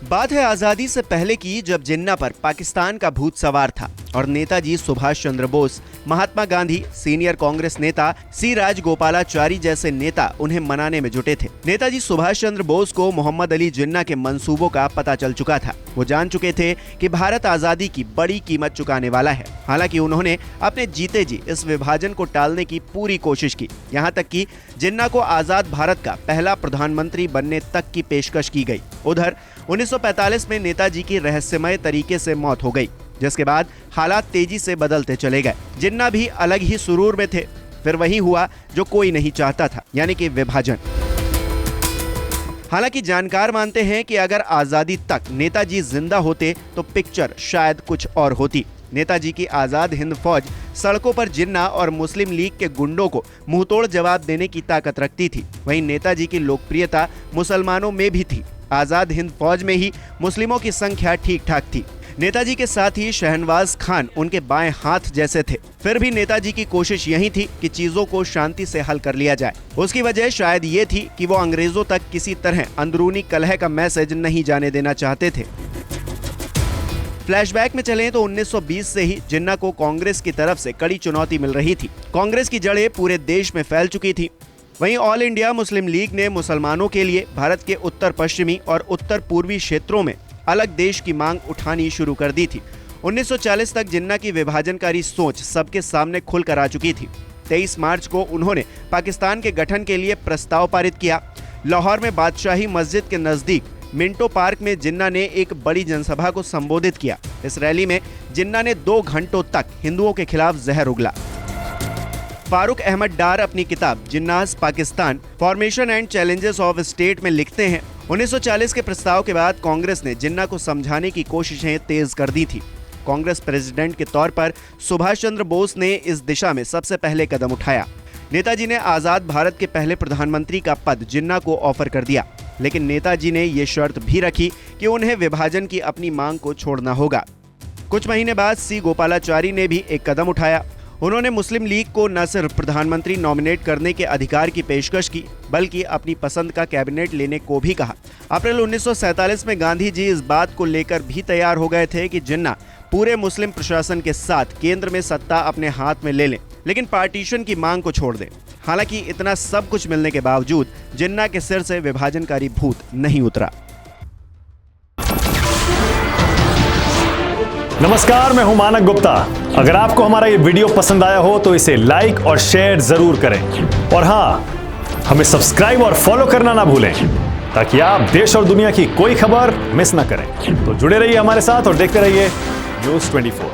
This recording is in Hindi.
बात है आजादी से पहले की, जब जिन्ना पर पाकिस्तान का भूत सवार था और नेताजी सुभाष चंद्र बोस, महात्मा गांधी, सीनियर कांग्रेस नेता सी राजगोपालाचारी जैसे नेता उन्हें मनाने में जुटे थे। नेताजी सुभाष चंद्र बोस को मोहम्मद अली जिन्ना के मंसूबों का पता चल चुका था। वो जान चुके थे कि भारत आजादी की बड़ी कीमत चुकाने वाला है। हालांकि उन्होंने अपने जीते जी इस विभाजन को टालने की पूरी कोशिश की। यहाँ तक कि जिन्ना को आजाद भारत का पहला प्रधानमंत्री बनने तक की पेशकश की गई। उधर 1945 में नेताजी की रहस्यमय तरीके से मौत हो गई, जिसके बाद हालात तेजी से बदलते चले गए। जिन्ना भी अलग ही सुरूर में थे। फिर वही हुआ जो कोई नहीं चाहता था, यानी कि विभाजन। हालांकि जानकार मानते हैं कि अगर आजादी तक नेताजी जिंदा होते तो पिक्चर शायद कुछ और होती। नेताजी की आजाद हिंद फौज सड़कों पर जिन्ना और मुस्लिम लीग के गुंडों को मुंहतोड़ जवाब देने की ताकत रखती थी। वहीं नेताजी की लोकप्रियता मुसलमानों में भी थी। आजाद हिंद फौज में ही मुस्लिमों की संख्या ठीक ठाक थी। नेताजी के साथ ही शहनवाज खान उनके बाएं हाथ जैसे थे। फिर भी नेताजी की कोशिश यही थी कि चीजों को शांति से हल कर लिया जाए। उसकी वजह शायद ये थी कि वो अंग्रेजों तक किसी तरह अंदरूनी कलह का मैसेज नहीं जाने देना चाहते थे। फ्लैशबैक में चलें तो 1920 से ही जिन्ना को कांग्रेस की तरफ से कड़ी चुनौती मिल रही थी। कांग्रेस की जड़ें पूरे देश में फैल चुकी थी। वहीं ऑल इंडिया मुस्लिम लीग ने मुसलमानों के लिए भारत के उत्तर पश्चिमी और उत्तर पूर्वी क्षेत्रों में अलग देश की मांग उठानी शुरू कर दी थी। 1940 तक जिन्ना की विभाजनकारी सोच सबके सामने खुलकर आ चुकी थी। 23 मार्च को उन्होंने पाकिस्तान के गठन के लिए प्रस्ताव पारित किया। लाहौर में बादशाही मस्जिद के नजदीक मिंटो पार्क में जिन्ना ने एक बड़ी जनसभा को संबोधित किया। इस रैली में जिन्ना ने 2 घंटों तक हिंदुओं के खिलाफ जहर उगला। फारूक अहमद डार अपनी किताब Jinnah's Pakistan, formation and challenges of state में लिखते हैं, 1940 के प्रस्ताव के बाद कांग्रेस ने जिन्ना को समझाने की कोशिशें तेज कर दी थी। कांग्रेस प्रेसिडेंट के तौर पर सुभाष चंद्र बोस ने इस दिशा में सबसे पहले कदम उठाया। नेताजी ने आजाद भारत के पहले प्रधानमंत्री का पद जिन्ना को ऑफर कर दिया, लेकिन नेताजी ने ये शर्त भी रखी कि उन्हें विभाजन की अपनी मांग को छोड़ना होगा। कुछ महीने बाद सी गोपालाचारी ने भी एक कदम उठाया। उन्होंने मुस्लिम लीग को न सिर्फ प्रधानमंत्री नॉमिनेट करने के अधिकार की पेशकश की, बल्कि अपनी पसंद का कैबिनेट लेने को भी कहा। अप्रैल 1947 में गांधी जी इस बात को लेकर भी तैयार हो गए थे कि जिन्ना पूरे मुस्लिम प्रशासन के साथ केंद्र में सत्ता अपने हाथ में ले लें, लेकिन पार्टीशन की मांग को छोड़ दें। हालांकि इतना सब कुछ मिलने के बावजूद जिन्ना के सिर से विभाजनकारी भूत नहीं उतरा। नमस्कार, मैं हूं मानक गुप्ता। अगर आपको हमारा ये वीडियो पसंद आया हो तो इसे लाइक और शेयर जरूर करें, और हां, हमें सब्सक्राइब और फॉलो करना ना भूलें ताकि आप देश और दुनिया की कोई खबर मिस ना करें। तो जुड़े रहिए हमारे साथ और देखते रहिए न्यूज़ 24।